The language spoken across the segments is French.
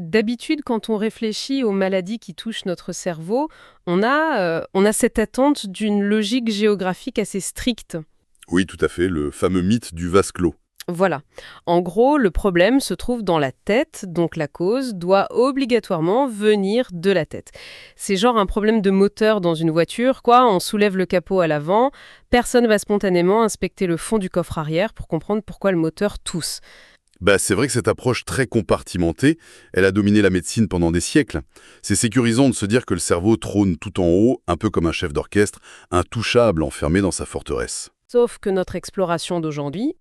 D'habitude, quand on réfléchit aux maladies qui touchent notre cerveau, on a cette attente d'une logique géographique assez stricte. Oui, tout à fait, le fameux mythe du vase clos. Voilà. En gros, le problème se trouve dans la tête, donc la cause doit obligatoirement venir de la tête. C'est genre un problème de moteur dans une voiture, quoi. On soulève le capot à l'avant, personne va spontanément inspecter le fond du coffre arrière pour comprendre pourquoi le moteur tousse. C'est vrai que cette approche très compartimentée, elle a dominé la médecine pendant des siècles. C'est sécurisant de se dire que le cerveau trône tout en haut, un peu comme un chef d'orchestre, intouchable enfermé dans sa forteresse. Sauf que notre exploration d'aujourd'hui,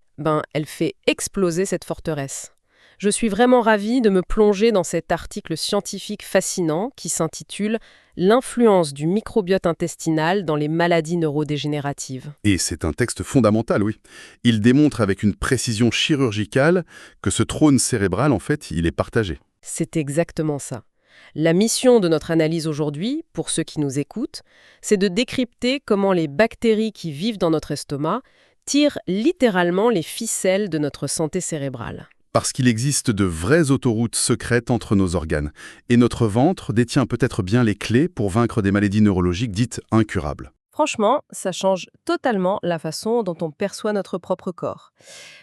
elle fait exploser cette forteresse. Je suis vraiment ravie de me plonger dans cet article scientifique fascinant qui s'intitule «L'influence du microbiote intestinal dans les maladies neurodégénératives». Et c'est un texte fondamental, oui. Il démontre avec une précision chirurgicale que ce trône cérébral, en fait, il est partagé. C'est exactement ça. La mission de notre analyse aujourd'hui, pour ceux qui nous écoutent, c'est de décrypter comment les bactéries qui vivent dans notre estomac tirent littéralement les ficelles de notre santé cérébrale. Parce qu'il existe de vraies autoroutes secrètes entre nos organes. Et notre ventre détient peut-être bien les clés pour vaincre des maladies neurologiques dites incurables. Franchement, ça change totalement la façon dont on perçoit notre propre corps.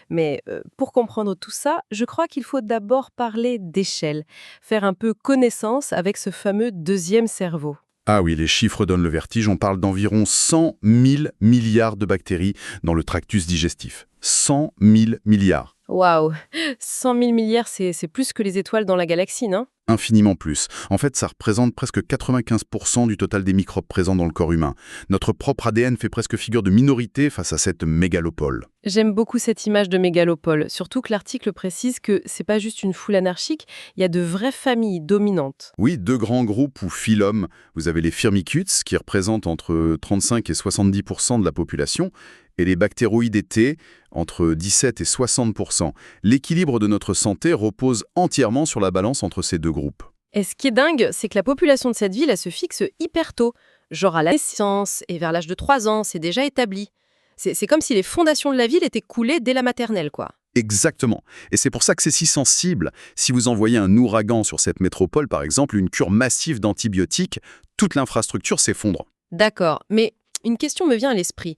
Mais pour comprendre tout ça, je crois qu'il faut d'abord parler d'échelle, faire un peu connaissance avec ce fameux deuxième cerveau. Ah oui, les chiffres donnent le vertige. On parle d'environ 100 000 milliards de bactéries dans le tractus digestif. 100 000 milliards. Waouh, 100 000 milliards, c'est plus que les étoiles dans la galaxie, non? Infiniment plus. En fait, ça représente presque 95% du total des microbes présents dans le corps humain. Notre propre ADN fait presque figure de minorité face à cette mégalopole. J'aime beaucoup cette image de mégalopole, surtout que l'article précise que c'est pas juste une foule anarchique, il y a de vraies familles dominantes. Oui, deux grands groupes ou phylums. Vous avez les firmicutes, qui représentent entre 35 et 70% de la population, et les bactéroïdés, entre 17 et 60%. L'équilibre de notre santé repose entièrement sur la balance entre ces deux groupes. Et ce qui est dingue, c'est que la population de cette ville, elle se fixe hyper tôt. Genre à la naissance et vers l'âge de 3 ans, c'est déjà établi. C'est comme si les fondations de la ville étaient coulées dès la maternelle, quoi. Exactement. Et c'est pour ça que c'est si sensible. Si vous envoyez un ouragan sur cette métropole, par exemple, une cure massive d'antibiotiques, toute l'infrastructure s'effondre. D'accord, mais une question me vient à l'esprit.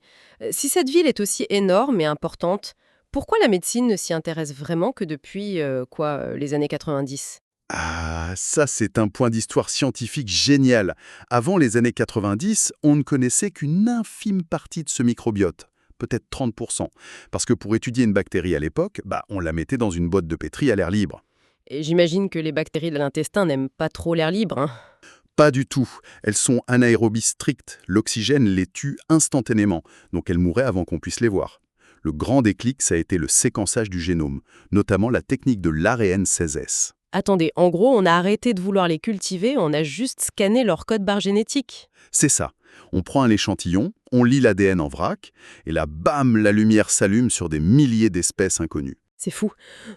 Si cette ville est aussi énorme et importante, pourquoi la médecine ne s'y intéresse vraiment que depuis, les années 90? Ah, ça c'est un point d'histoire scientifique génial. Avant les années 90, on ne connaissait qu'une infime partie de ce microbiote, peut-être 30%. Parce que pour étudier une bactérie à l'époque, on la mettait dans une boîte de pétri à l'air libre. Et j'imagine que les bactéries de l'intestin n'aiment pas trop l'air libre, hein. Pas du tout. Elles sont anaérobies strictes. L'oxygène les tue instantanément, donc elles mourraient avant qu'on puisse les voir. Le grand déclic, ça a été le séquençage du génome, notamment la technique de l'ARN16S. Attendez, en gros, on a arrêté de vouloir les cultiver, on a juste scanné leur code barre génétique. C'est ça. On prend un échantillon, on lit l'ADN en vrac, et là, bam, la lumière s'allume sur des milliers d'espèces inconnues. C'est fou.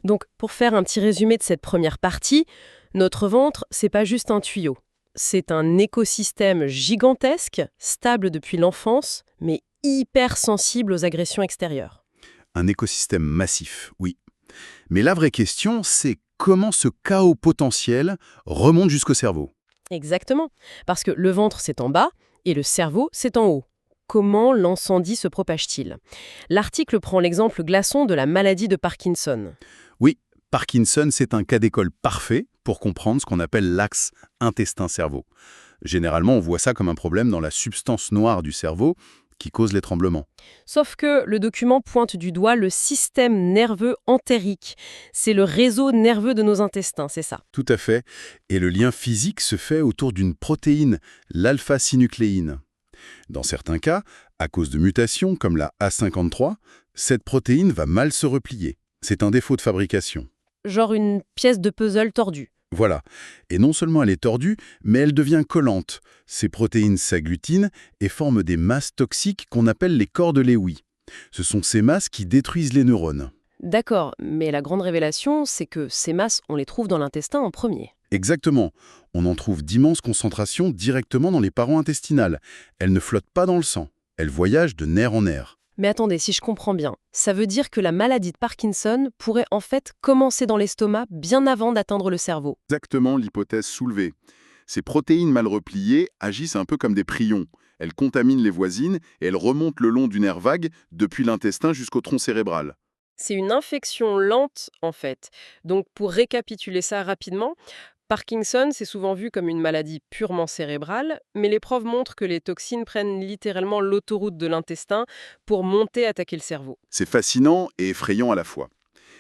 Donc, pour faire un petit résumé de cette première partie, notre ventre, c'est pas juste un tuyau. C'est un écosystème gigantesque, stable depuis l'enfance, mais hyper sensible aux agressions extérieures. Un écosystème massif, oui. Mais la vraie question, c'est comment ce chaos potentiel remonte jusqu'au cerveau. Exactement. Parce que le ventre, c'est en bas, et le cerveau, c'est en haut. Comment l'incendie se propage-t-il? L'article prend l'exemple glaçon de la maladie de Parkinson. Oui, Parkinson, c'est un cas d'école parfait pour comprendre ce qu'on appelle l'axe intestin-cerveau. Généralement, on voit ça comme un problème dans la substance noire du cerveau qui cause les tremblements. Sauf que le document pointe du doigt le système nerveux entérique. C'est le réseau nerveux de nos intestins, c'est ça. Tout à fait. Et le lien physique se fait autour d'une protéine, l'alpha-synucléine. Dans certains cas, à cause de mutations comme la A53, cette protéine va mal se replier. C'est un défaut de fabrication. Genre une pièce de puzzle tordue. Voilà. Et non seulement elle est tordue, mais elle devient collante. Ces protéines s'agglutinent et forment des masses toxiques qu'on appelle les corps de Lewy. Ce sont ces masses qui détruisent les neurones. D'accord, mais la grande révélation, c'est que ces masses, on les trouve dans l'intestin en premier. Exactement. On en trouve d'immenses concentrations directement dans les parois intestinales. Elles ne flottent pas dans le sang. Elles voyagent de nerf en nerf. Mais attendez, si je comprends bien, ça veut dire que la maladie de Parkinson pourrait en fait commencer dans l'estomac bien avant d'atteindre le cerveau. Exactement l'hypothèse soulevée. Ces protéines mal repliées agissent un peu comme des prions. Elles contaminent les voisines et elles remontent le long du nerf vague depuis l'intestin jusqu'au tronc cérébral. C'est une infection lente en fait. Donc pour récapituler ça rapidement, Parkinson, c'est souvent vu comme une maladie purement cérébrale, mais les preuves montrent que les toxines prennent littéralement l'autoroute de l'intestin pour monter attaquer le cerveau. C'est fascinant et effrayant à la fois.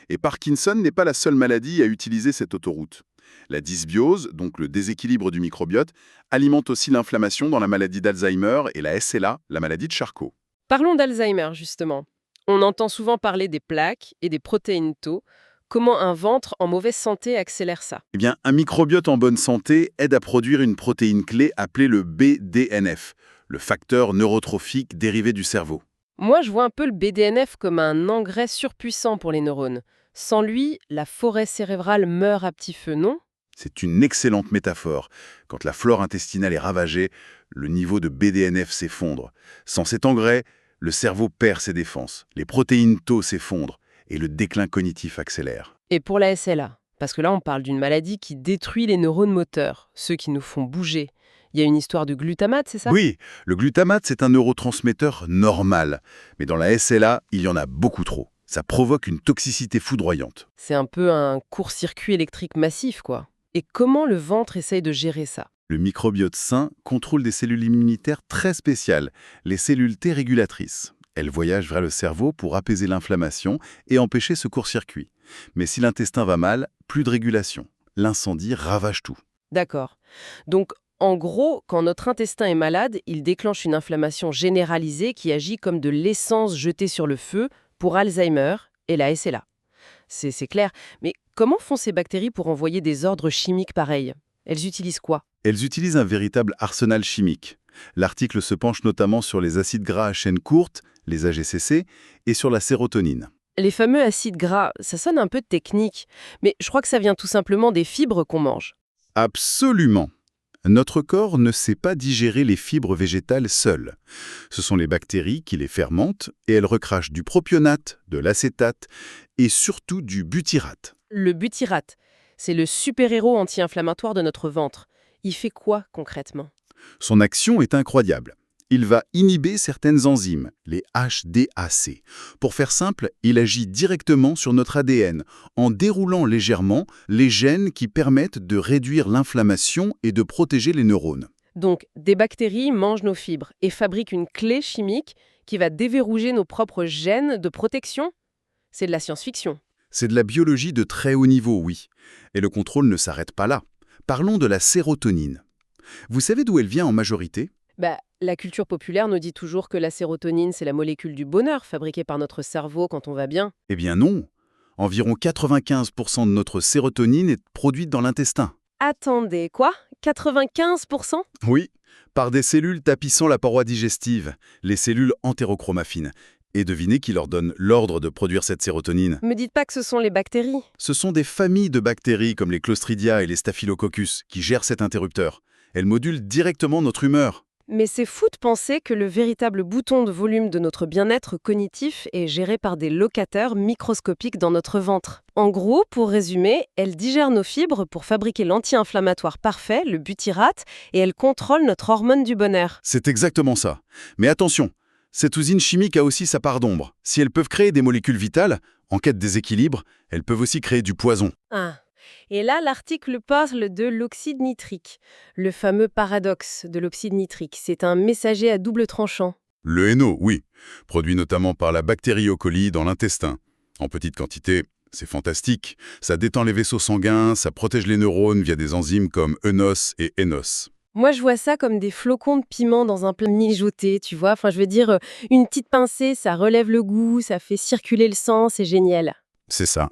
Et Parkinson n'est pas la seule maladie à utiliser cette autoroute. La dysbiose, donc le déséquilibre du microbiote, alimente aussi l'inflammation dans la maladie d'Alzheimer et la SLA, la maladie de Charcot. Parlons d'Alzheimer justement. On entend souvent parler des plaques et des protéines tau. Comment un ventre en mauvaise santé accélère ça? Eh bien, un microbiote en bonne santé aide à produire une protéine clé appelée le BDNF, le facteur neurotrophique dérivé du cerveau. Moi, je vois un peu le BDNF comme un engrais surpuissant pour les neurones. Sans lui, la forêt cérébrale meurt à petit feu, non? C'est une excellente métaphore. Quand la flore intestinale est ravagée, le niveau de BDNF s'effondre. Sans cet engrais, le cerveau perd ses défenses, les protéines tau s'effondrent et le déclin cognitif accélère. Et pour la SLA? Parce que là, on parle d'une maladie qui détruit les neurones moteurs, ceux qui nous font bouger. Il y a une histoire de glutamate, c'est ça? Oui, le glutamate, c'est un neurotransmetteur normal. Mais dans la SLA, il y en a beaucoup trop. Ça provoque une toxicité foudroyante. C'est un peu un court-circuit électrique massif, quoi. Et comment le ventre essaye de gérer ça? Le microbiote sain contrôle des cellules immunitaires très spéciales, les cellules T régulatrices. Elles voyagent vers le cerveau pour apaiser l'inflammation et empêcher ce court-circuit. Mais si l'intestin va mal, plus de régulation. L'incendie ravage tout. D'accord. Donc, en gros, quand notre intestin est malade, il déclenche une inflammation généralisée qui agit comme de l'essence jetée sur le feu pour Alzheimer et la SLA. C'est clair. Mais comment font ces bactéries pour envoyer des ordres chimiques pareils? Elles utilisent quoi? Elles utilisent un véritable arsenal chimique. L'article se penche notamment sur les acides gras à chaîne courte, les AGCC, et sur la sérotonine. Les fameux acides gras, ça sonne un peu technique, mais je crois que ça vient tout simplement des fibres qu'on mange. Absolument. Notre corps ne sait pas digérer les fibres végétales seules. Ce sont les bactéries qui les fermentent et elles recrachent du propionate, de l'acétate et surtout du butyrate. Le butyrate, c'est le super-héros anti-inflammatoire de notre ventre. Il fait quoi concrètement? Son action est incroyable. Il va inhiber certaines enzymes, les HDAC. Pour faire simple, il agit directement sur notre ADN, en déroulant légèrement les gènes qui permettent de réduire l'inflammation et de protéger les neurones. Donc, des bactéries mangent nos fibres et fabriquent une clé chimique qui va déverrouiller nos propres gènes de protection? C'est de la science-fiction. C'est de la biologie de très haut niveau, oui. Et le contrôle ne s'arrête pas là. Parlons de la sérotonine. Vous savez d'où elle vient en majorité? La culture populaire nous dit toujours que la sérotonine, c'est la molécule du bonheur fabriquée par notre cerveau quand on va bien. Eh bien non. Environ 95% de notre sérotonine est produite dans l'intestin. Attendez, quoi? 95%? Oui, par des cellules tapissant la paroi digestive, les cellules entérochromaffines. Et devinez qui leur donne l'ordre de produire cette sérotonine? Me dites pas que ce sont les bactéries. Ce sont des familles de bactéries comme les Clostridia et les Staphylococcus qui gèrent cet interrupteur. Elles modulent directement notre humeur. Mais c'est fou de penser que le véritable bouton de volume de notre bien-être cognitif est géré par des locateurs microscopiques dans notre ventre. En gros, pour résumer, elles digèrent nos fibres pour fabriquer l'anti-inflammatoire parfait, le butyrate, et elles contrôlent notre hormone du bonheur. C'est exactement ça. Mais attention, cette usine chimique a aussi sa part d'ombre. Si elles peuvent créer des molécules vitales, en cas de déséquilibre, elles peuvent aussi créer du poison. Ah. Et là, l'article parle de l'oxyde nitrique, le fameux paradoxe de l'oxyde nitrique. C'est un messager à double tranchant. Le NO, oui, produit notamment par la bactérie E. coli dans l'intestin. En petite quantité, c'est fantastique. Ça détend les vaisseaux sanguins, ça protège les neurones via des enzymes comme ENOS et ENOS. Moi, je vois ça comme des flocons de piment dans un plat mijoté, tu vois. Enfin, je veux dire, une petite pincée, ça relève le goût, ça fait circuler le sang, c'est génial. C'est ça.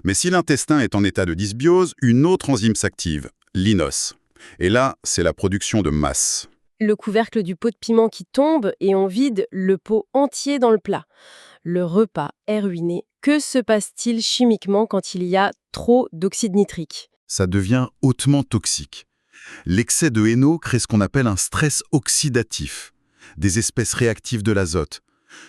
Mais si l'intestin est en état de dysbiose, une autre enzyme s'active, l'INOS. Et là, c'est la production de masse. Le couvercle du pot de piment qui tombe et on vide le pot entier dans le plat. Le repas est ruiné. Que se passe-t-il chimiquement quand il y a trop d'oxyde nitrique? Ça devient hautement toxique. L'excès de NO crée ce qu'on appelle un stress oxydatif, des espèces réactives de l'azote.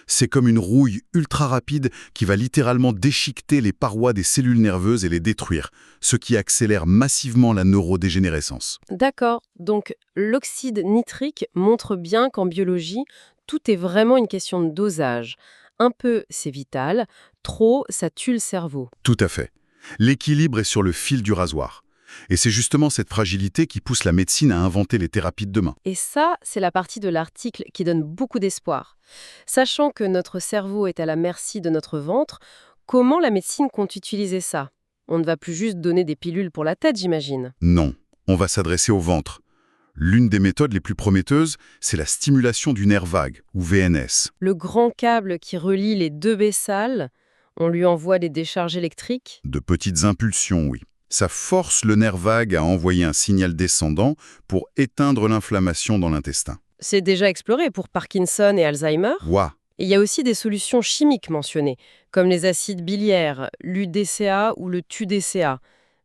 C'est comme une rouille ultra rapide qui va littéralement déchiqueter les parois des cellules nerveuses et les détruire, ce qui accélère massivement la neurodégénérescence. D'accord, donc l'oxyde nitrique montre bien qu'en biologie, tout est vraiment une question de dosage. Un peu, c'est vital, trop, ça tue le cerveau. Tout à fait. L'équilibre est sur le fil du rasoir. Et c'est justement cette fragilité qui pousse la médecine à inventer les thérapies de demain. Et ça, c'est la partie de l'article qui donne beaucoup d'espoir. Sachant que notre cerveau est à la merci de notre ventre, comment la médecine compte utiliser ça? On ne va plus juste donner des pilules pour la tête, j'imagine. Non, on va s'adresser au ventre. L'une des méthodes les plus prometteuses, c'est la stimulation du nerf vague, ou VNS. Le grand câble qui relie les deux baissales, on lui envoie des décharges électriques. De petites impulsions, oui. Ça force le nerf vague à envoyer un signal descendant pour éteindre l'inflammation dans l'intestin. C'est déjà exploré pour Parkinson et Alzheimer. Ouah. Et il y a aussi des solutions chimiques mentionnées, comme les acides biliaires, l'UDCA ou le TUDCA.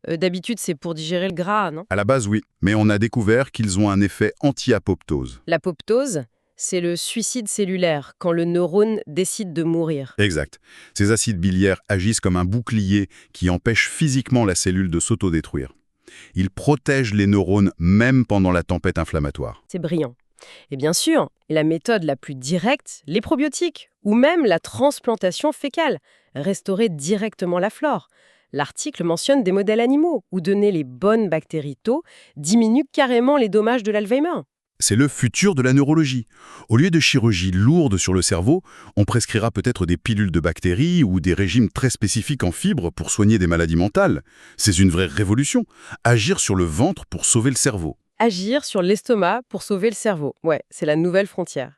D'habitude, c'est pour digérer le gras, non? À la base, oui, mais on a découvert qu'ils ont un effet anti-apoptose. L'apoptose, c'est le suicide cellulaire, quand le neurone décide de mourir. Exact. Ces acides biliaires agissent comme un bouclier qui empêche physiquement la cellule de s'autodétruire. Ils protègent les neurones même pendant la tempête inflammatoire. C'est brillant. Et bien sûr, la méthode la plus directe, les probiotiques, ou même la transplantation fécale, restaurer directement la flore. L'article mentionne des modèles animaux, où donner les bonnes bactéries tôt diminue carrément les dommages de l'Alzheimer. C'est le futur de la neurologie. Au lieu de chirurgie lourde sur le cerveau, on prescrira peut-être des pilules de bactéries ou des régimes très spécifiques en fibres pour soigner des maladies mentales. C'est une vraie révolution. Agir sur le ventre pour sauver le cerveau. Agir sur l'estomac pour sauver le cerveau. Ouais, c'est la nouvelle frontière.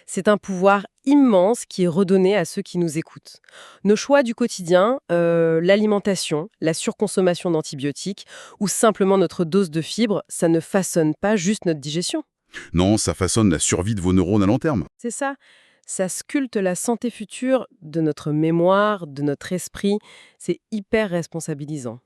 C'est un pouvoir immense qui est redonné à ceux qui nous écoutent. Nos choix du quotidien, l'alimentation, la surconsommation d'antibiotiques ou simplement notre dose de fibres, ça ne façonne pas juste notre digestion. Non, ça façonne la survie de vos neurones à long terme. C'est ça. Ça sculpte la santé future de notre mémoire, de notre esprit. C'est hyper responsabilisant.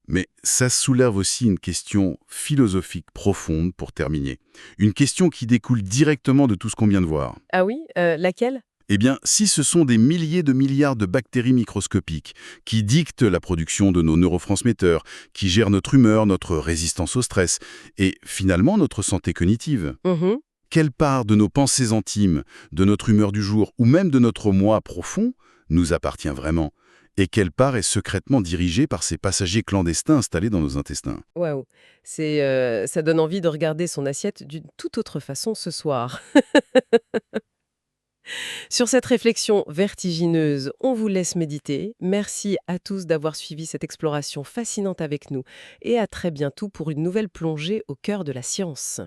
Mais ça soulève aussi une question philosophique profonde pour terminer. Une question qui découle directement de tout ce qu'on vient de voir. Ah oui, laquelle? Eh bien, si ce sont des milliers de milliards de bactéries microscopiques qui dictent la production de nos neurotransmetteurs, qui gèrent notre humeur, notre résistance au stress et finalement notre santé cognitive, Mhm. quelle part de nos pensées intimes, de notre humeur du jour ou même de notre moi profond nous appartient vraiment? Et quelle part est secrètement dirigée par ces passagers clandestins installés dans nos intestins? Waouh, ça donne envie de regarder son assiette d'une toute autre façon ce soir. Sur cette réflexion vertigineuse, on vous laisse méditer. Merci à tous d'avoir suivi cette exploration fascinante avec nous et à très bientôt pour une nouvelle plongée au cœur de la science.